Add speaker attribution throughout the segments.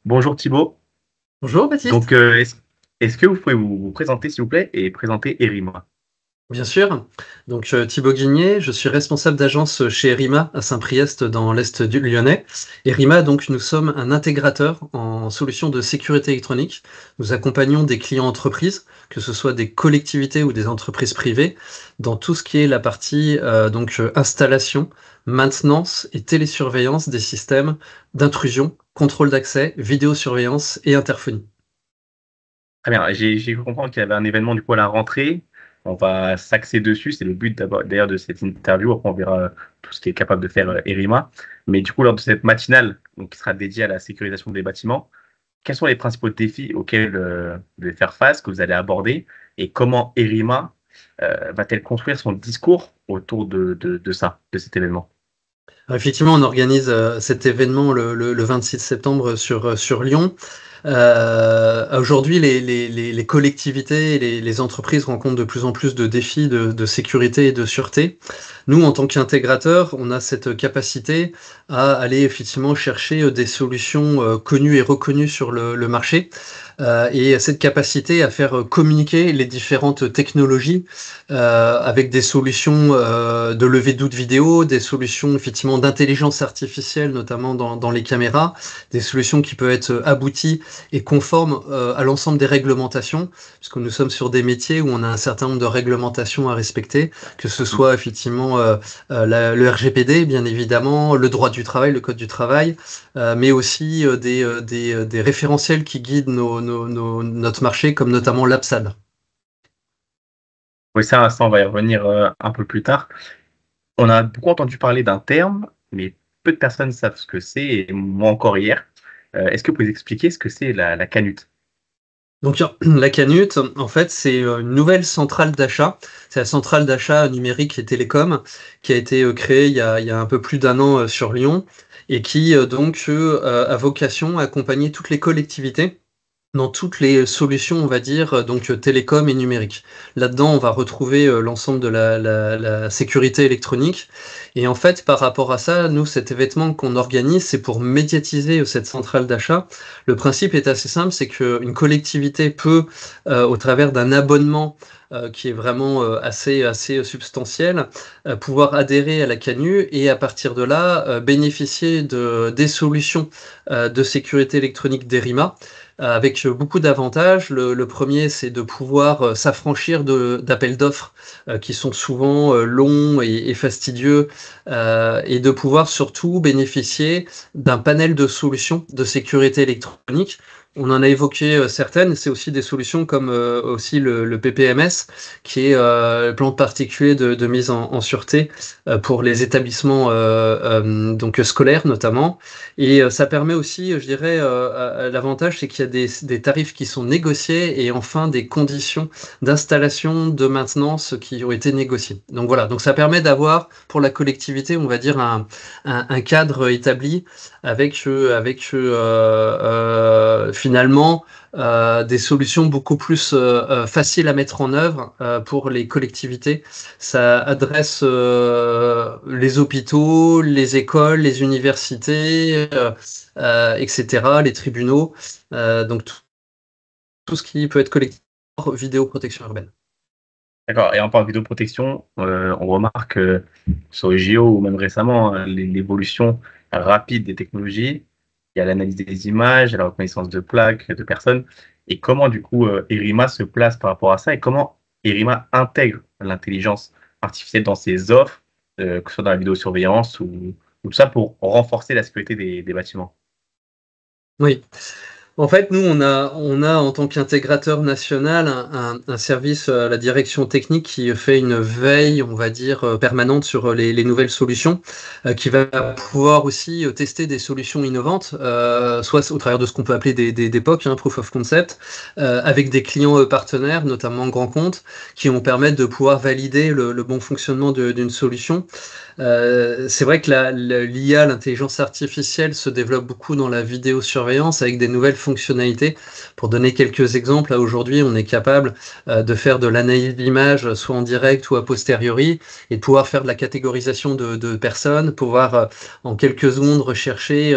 Speaker 1: Bonjour Thibaut.
Speaker 2: Bonjour Baptiste.
Speaker 1: Donc, est-ce que vous pouvez vous présenter, s'il vous plaît, et présenter Erima?
Speaker 2: Bien sûr. Donc Thibaut Guigné, je suis responsable d'agence chez Erima à Saint-Priest dans l'Est du Lyonnais. Erima, donc nous sommes un intégrateur en solutions de sécurité électronique. Nous accompagnons des clients entreprises, que ce soit des collectivités ou des entreprises privées, dans tout ce qui est la partie installation, maintenance et télésurveillance des systèmes d'intrusion, contrôle d'accès, vidéosurveillance et interphonie.
Speaker 1: Très bien, j'ai cru comprendre qu'il y avait un événement du coup à la rentrée. On va s'axer dessus, c'est le but d'ailleurs de cette interview. Après, on verra tout ce qui est capable de faire Erima. Mais du coup, lors de cette matinale, donc, qui sera dédiée à la sécurisation des bâtiments, quels sont les principaux défis auxquels vous devez faire face, que vous allez aborder, et comment Erima va-t-elle construire son discours autour de ça, de cet événement?
Speaker 2: Alors, effectivement, on organise cet événement le 26 septembre sur Lyon. Aujourd'hui, les collectivités et les entreprises rencontrent de plus en plus de défis de sécurité et de sûreté. Nous, en tant qu'intégrateurs, on a cette capacité à aller effectivement chercher des solutions connues et reconnues sur le marché, et cette capacité à faire communiquer les différentes technologies avec des solutions de levée de doute vidéo, des solutions effectivement d'intelligence artificielle, notamment dans les caméras, des solutions qui peuvent être abouties et conformes à l'ensemble des réglementations, puisque nous sommes sur des métiers où on a un certain nombre de réglementations à respecter, que ce soit effectivement le RGPD, bien évidemment, le droit du travail, le code du travail, mais aussi des référentiels qui guident notre marché, comme notamment l'APSAL.
Speaker 1: Oui, ça, on va y revenir un peu plus tard. On a beaucoup entendu parler d'un terme, mais peu de personnes savent ce que c'est, et moi encore hier. Est-ce que vous pouvez expliquer ce que c'est la canute?
Speaker 2: Donc la Canute, en fait, c'est une nouvelle centrale d'achat. C'est la centrale d'achat numérique et télécom qui a été créée il y a un peu plus d'un an sur Lyon et qui a vocation à accompagner toutes les collectivités dans toutes les solutions, on va dire, télécom et numérique. Là-dedans, on va retrouver l'ensemble de la sécurité électronique. Et en fait, par rapport à ça, nous, cet événement qu'on organise, c'est pour médiatiser cette centrale d'achat. Le principe est assez simple, c'est qu'une collectivité peut, au travers d'un abonnement qui est vraiment assez substantiel, pouvoir adhérer à la Canu et à partir de là, bénéficier des solutions de sécurité électronique d'Erima avec beaucoup d'avantages. Le premier, c'est de pouvoir s'affranchir d'appels d'offres qui sont souvent longs et fastidieux, et de pouvoir surtout bénéficier d'un panel de solutions de sécurité électronique. On en a évoqué certaines, c'est aussi des solutions comme aussi le PPMS, qui est le plan particulier de mise en sûreté pour les établissements scolaires notamment. Et ça permet aussi, je dirais, l'avantage, c'est qu'il y a des tarifs qui sont négociés et enfin des conditions d'installation, de maintenance qui ont été négociées. Donc voilà, donc ça permet d'avoir pour la collectivité, on va dire, un cadre établi avec finalement des solutions beaucoup plus faciles à mettre en œuvre pour les collectivités. Ça adresse les hôpitaux, les écoles, les universités, etc., les tribunaux, donc tout ce qui peut être collectif, vidéoprotection urbaine.
Speaker 1: D'accord. Et en parlant de vidéoprotection, on remarque sur les JO ou même récemment l'évolution rapide des technologies. Il y a l'analyse des images, il y a la reconnaissance de plaques, de personnes. Et comment du coup Erima se place par rapport à ça et comment Erima intègre l'intelligence artificielle dans ses offres, que ce soit dans la vidéosurveillance ou tout ça pour renforcer la sécurité des bâtiments.
Speaker 2: Oui. En fait, nous, on a en tant qu'intégrateur national un service à la direction technique qui fait une veille, on va dire, permanente sur les nouvelles solutions, qui va pouvoir aussi tester des solutions innovantes, soit au travers de ce qu'on peut appeler des POC, hein, Proof of Concept, avec des clients partenaires, notamment grands comptes, qui vont permettre de pouvoir valider le bon fonctionnement d'une solution. C'est vrai que l'IA, l'intelligence artificielle, se développe beaucoup dans la vidéosurveillance avec des nouvelles fonctionnalités. Pour donner quelques exemples, là aujourd'hui, on est capable de faire de l'analyse d'image, soit en direct ou a posteriori, et de pouvoir faire de la catégorisation de personnes, pouvoir en quelques secondes rechercher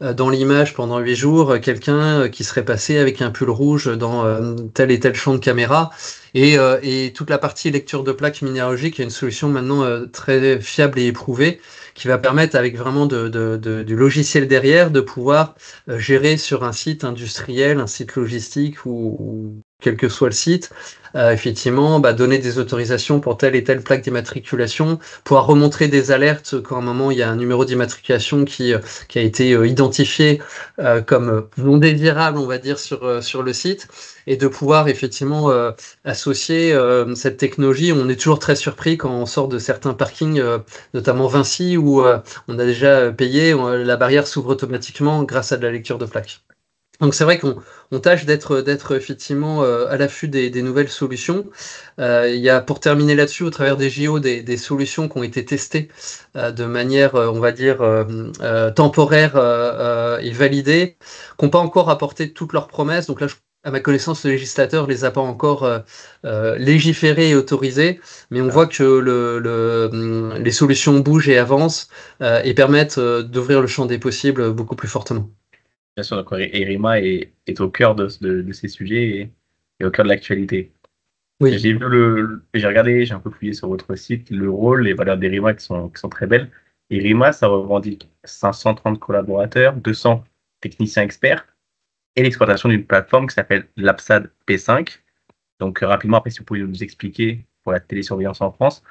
Speaker 2: dans l'image pendant 8 jours quelqu'un qui serait passé avec un pull rouge dans tel et tel champ de caméra. Et toute la partie lecture de plaques minéralogiques est une solution maintenant très fiable et éprouvée qui va permettre, avec vraiment du logiciel derrière, de pouvoir gérer sur un site industriel, un site logistique ou quel que soit le site, effectivement, donner des autorisations pour telle et telle plaque d'immatriculation, pouvoir remontrer des alertes quand à un moment il y a un numéro d'immatriculation qui a été identifié comme non désirable, on va dire, sur le site, et de pouvoir effectivement associer cette technologie. On est toujours très surpris quand on sort de certains parkings, notamment Vinci, où on a déjà payé, la barrière s'ouvre automatiquement grâce à de la lecture de plaques. Donc c'est vrai qu'on tâche d'être effectivement à l'affût des nouvelles solutions. Il y a, pour terminer là-dessus, au travers des JO, des solutions qui ont été testées de manière, on va dire, temporaire et validée, qui n'ont pas encore apporté toutes leurs promesses. Donc là, à ma connaissance, le législateur les a pas encore légiférées et autorisées, mais on voit que les solutions bougent et avancent et permettent d'ouvrir le champ des possibles beaucoup plus fortement.
Speaker 1: Bien sûr, donc Erima est au cœur de ces sujets et au cœur de l'actualité.
Speaker 2: Oui.
Speaker 1: J'ai regardé, j'ai un peu fouillé sur votre site, le rôle, les valeurs d'Erima qui sont très belles. Erima, ça revendique 530 collaborateurs, 200 techniciens experts et l'exploitation d'une plateforme qui s'appelle l'Apsad P5. Donc, rapidement, après, si vous pouvez nous expliquer pour la télésurveillance en France,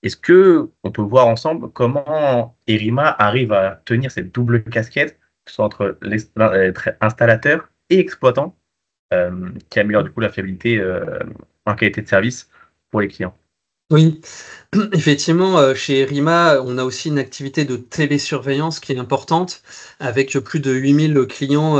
Speaker 1: est-ce que on peut voir ensemble comment Erima arrive à tenir cette double casquette, que ce soit entre installateur et exploitant, qui améliore du coup la fiabilité en qualité de service pour les clients?
Speaker 2: Oui, effectivement, chez RIMA, on a aussi une activité de télésurveillance qui est importante, avec plus de 8000 clients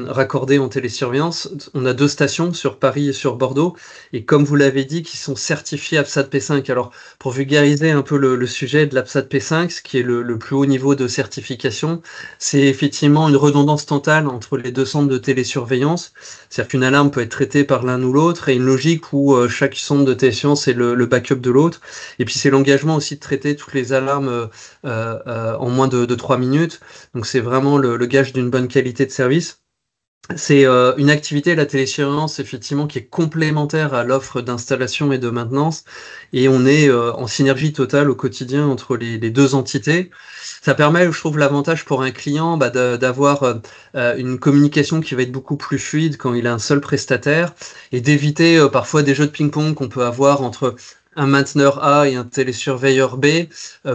Speaker 2: raccordés en télésurveillance. On a 2 stations sur Paris et sur Bordeaux, et comme vous l'avez dit, qui sont certifiées APSAT P5. Alors, pour vulgariser un peu le sujet de l'APSAT P5, ce qui est le plus haut niveau de certification, c'est effectivement une redondance totale entre les 2 centres de télésurveillance. C'est-à-dire qu'une alarme peut être traitée par l'un ou l'autre, et une logique où chaque centre de télésurveillance est le backup de l'autre. Et puis c'est l'engagement aussi de traiter toutes les alarmes en moins de 3 minutes. Donc c'est vraiment le gage d'une bonne qualité de service. C'est une activité, la télésurveillance, effectivement, qui est complémentaire à l'offre d'installation et de maintenance. Et on est en synergie totale au quotidien entre les 2 entités. Ça permet, je trouve, l'avantage pour un client d'avoir une communication qui va être beaucoup plus fluide quand il a un seul prestataire et d'éviter parfois des jeux de ping-pong qu'on peut avoir entre un mainteneur A et un télésurveilleur B.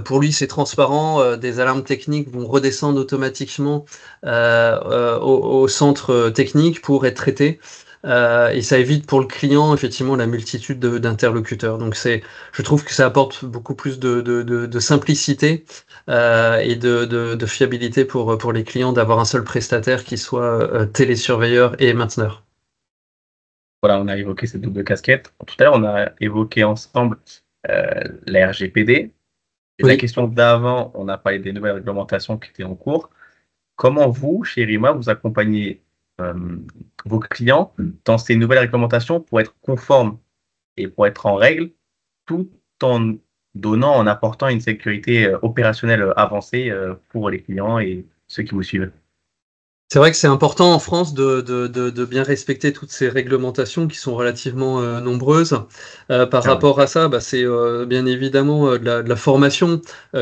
Speaker 2: Pour lui, c'est transparent. Des alarmes techniques vont redescendre automatiquement au centre technique pour être traitées. Et ça évite pour le client, effectivement, la multitude d'interlocuteurs. Donc, je trouve que ça apporte beaucoup plus de simplicité et de fiabilité pour les clients d'avoir un seul prestataire qui soit télésurveilleur et mainteneur.
Speaker 1: Voilà, on a évoqué cette double casquette. Tout à l'heure, on a évoqué ensemble la RGPD. Et la
Speaker 2: Oui.
Speaker 1: question d'avant, on a parlé des nouvelles réglementations qui étaient en cours. Comment vous, chez RIMA, vous accompagnez vos clients dans ces nouvelles réglementations pour être conformes et pour être en règle, tout en en apportant une sécurité opérationnelle avancée pour les clients et ceux qui vous suivent?
Speaker 2: C'est vrai que c'est important en France de bien respecter toutes ces réglementations qui sont relativement nombreuses. Par rapport à ça, c'est bien évidemment de la formation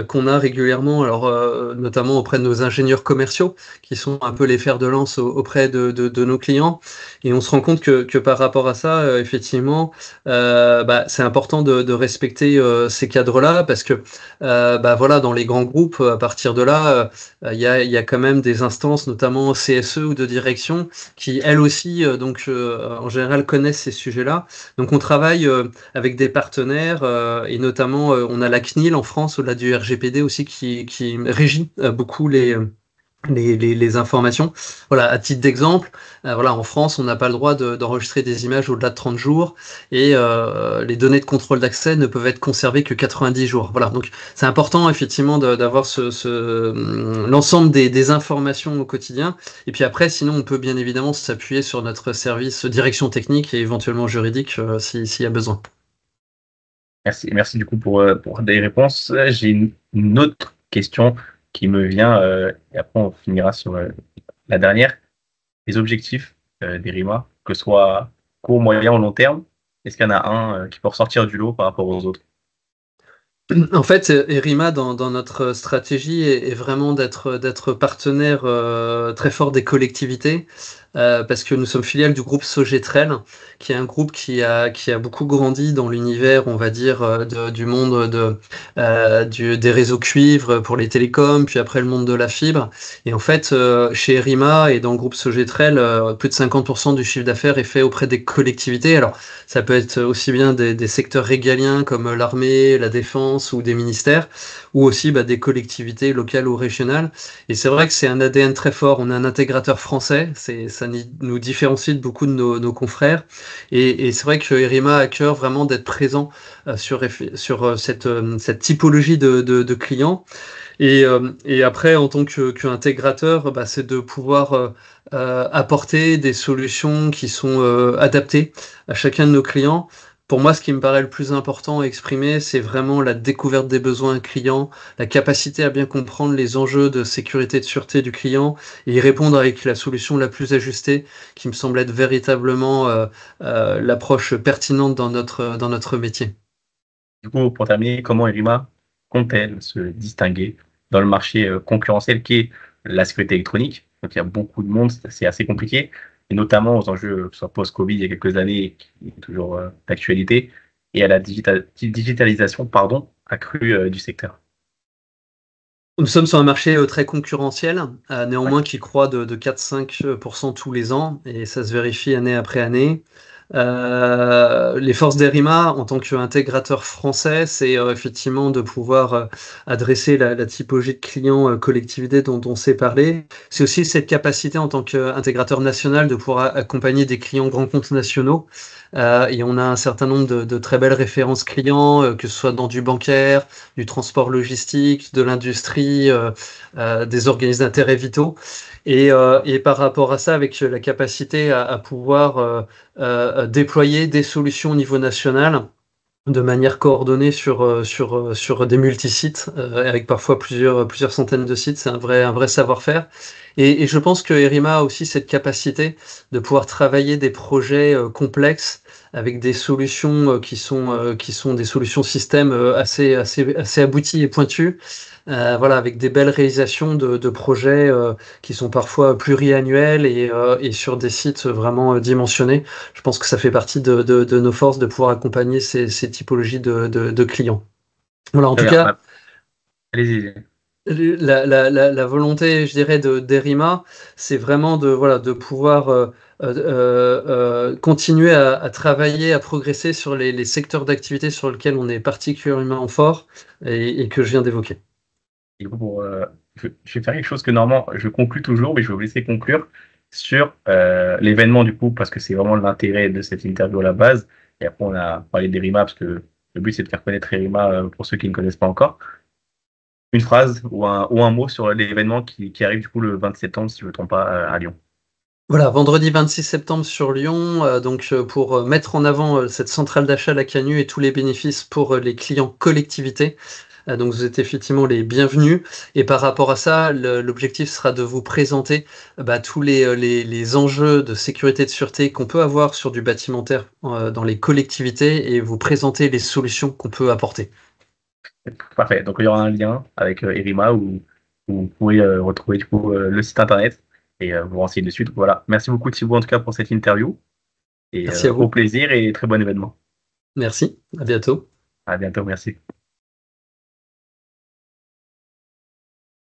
Speaker 2: qu'on a régulièrement, alors notamment auprès de nos ingénieurs commerciaux, qui sont un peu les fers de lance auprès de nos clients. Et on se rend compte que par rapport à ça, effectivement, c'est important de respecter ces cadres-là, parce que voilà, dans les grands groupes, à partir de là, il y a quand même des instances, notamment CSE ou de direction, qui elles aussi, en général, connaissent ces sujets-là. Donc on travaille avec des partenaires, et notamment on a la CNIL en France, au-delà du RGPD aussi, qui régit beaucoup les informations. Voilà, à titre d'exemple, voilà, en France, on n'a pas le droit d'enregistrer des images au-delà de 30 jours et les données de contrôle d'accès ne peuvent être conservées que 90 jours. Voilà, donc c'est important effectivement d'avoir l'ensemble des informations au quotidien. Et puis après, sinon, on peut bien évidemment s'appuyer sur notre service direction technique et éventuellement juridique s'il y a besoin.
Speaker 1: Merci du coup pour des réponses. J'ai une autre question qui me vient, et après on finira sur la dernière. Les objectifs des RIMA, que ce soit court, moyen ou long terme, est-ce qu'il y en a un qui peut ressortir du lot par rapport aux autres?
Speaker 2: En fait, Erima, dans notre stratégie, est vraiment d'être partenaire très fort des collectivités, parce que nous sommes filiales du groupe Sogetrel, qui est un groupe qui a beaucoup grandi dans l'univers, on va dire, du monde des réseaux cuivre pour les télécoms, puis après le monde de la fibre. Et en fait, chez Erima et dans le groupe Sogetrel, plus de 50% du chiffre d'affaires est fait auprès des collectivités. Alors, ça peut être aussi bien des secteurs régaliens comme l'armée, la défense ou des ministères, ou aussi des collectivités locales ou régionales. Et c'est vrai que c'est un ADN très fort. On est un intégrateur français, ça nous différencie de beaucoup de nos confrères. Et c'est vrai que Erima a à cœur vraiment d'être présent sur cette typologie de clients. Et après, en tant qu'intégrateur, c'est de pouvoir apporter des solutions qui sont adaptées à chacun de nos clients. Pour moi, ce qui me paraît le plus important à exprimer, c'est vraiment la découverte des besoins clients, la capacité à bien comprendre les enjeux de sécurité et de sûreté du client et y répondre avec la solution la plus ajustée, qui me semble être véritablement l'approche pertinente dans notre métier.
Speaker 1: Du coup, pour terminer, comment RIMA compte-t-elle se distinguer dans le marché concurrentiel qui est la sécurité électronique? Donc, il y a beaucoup de monde, c'est assez compliqué, et notamment aux enjeux, que ce soit post-Covid il y a quelques années, qui est toujours d'actualité, et à la digitalisation, pardon, accrue du secteur.
Speaker 2: Nous sommes sur un marché très concurrentiel,
Speaker 1: Ouais.
Speaker 2: néanmoins qui croît de 4-5% tous les ans, et ça se vérifie année après année. Les forces d'Erima, en tant qu'intégrateur français, c'est effectivement de pouvoir adresser la typologie de clients collectivité dont on s'est parlé. C'est aussi cette capacité en tant qu'intégrateur national de pouvoir accompagner des clients grands comptes nationaux. Et on a un certain nombre de très belles références clients, que ce soit dans du bancaire, du transport logistique, de l'industrie, des organismes d'intérêt vitaux. Et par rapport à ça, avec la capacité à pouvoir déployer des solutions au niveau national de manière coordonnée sur des multisites, avec parfois plusieurs centaines de sites. C'est un vrai savoir-faire. Et je pense que Erima a aussi cette capacité de pouvoir travailler des projets complexes avec des solutions qui sont des solutions système assez abouties et pointues. Voilà, avec des belles réalisations de projets qui sont parfois pluriannuels et sur des sites vraiment dimensionnés. Je pense que ça fait partie de nos forces de pouvoir accompagner ces typologies de clients. Voilà, en
Speaker 1: Très
Speaker 2: tout
Speaker 1: bien.
Speaker 2: cas,
Speaker 1: Allez-y.
Speaker 2: la volonté, je dirais, d'Erima, c'est vraiment de pouvoir continuer à travailler, à progresser sur les secteurs d'activité sur lesquels on est particulièrement fort et que je viens d'évoquer.
Speaker 1: Du coup, je vais faire quelque chose que normalement je conclue toujours, mais je vais vous laisser conclure sur l'événement du coup, parce que c'est vraiment l'intérêt de cette interview à la base. Et après, on a parlé d'Erima, parce que le but c'est de faire connaître Erima pour ceux qui ne connaissent pas encore. Une phrase ou un mot sur l'événement qui arrive du coup le 20 septembre, si je ne me trompe pas, à Lyon.
Speaker 2: Voilà, vendredi 26 septembre sur Lyon, pour mettre en avant cette centrale d'achat à la Canu et tous les bénéfices pour les clients collectivités. Donc vous êtes effectivement les bienvenus. Et par rapport à ça, l'objectif sera de vous présenter tous les enjeux de sécurité et de sûreté qu'on peut avoir sur du bâtimentaire dans les collectivités et vous présenter les solutions qu'on peut apporter.
Speaker 1: Parfait. Donc il y aura un lien avec Erima où vous pourrez retrouver du coup le site internet et vous renseigner dessus. Donc voilà. Merci beaucoup Thibaut en tout cas pour cette interview et
Speaker 2: Merci à
Speaker 1: au
Speaker 2: vous.
Speaker 1: plaisir et très bon événement.
Speaker 2: Merci. À bientôt.
Speaker 1: À bientôt. Merci.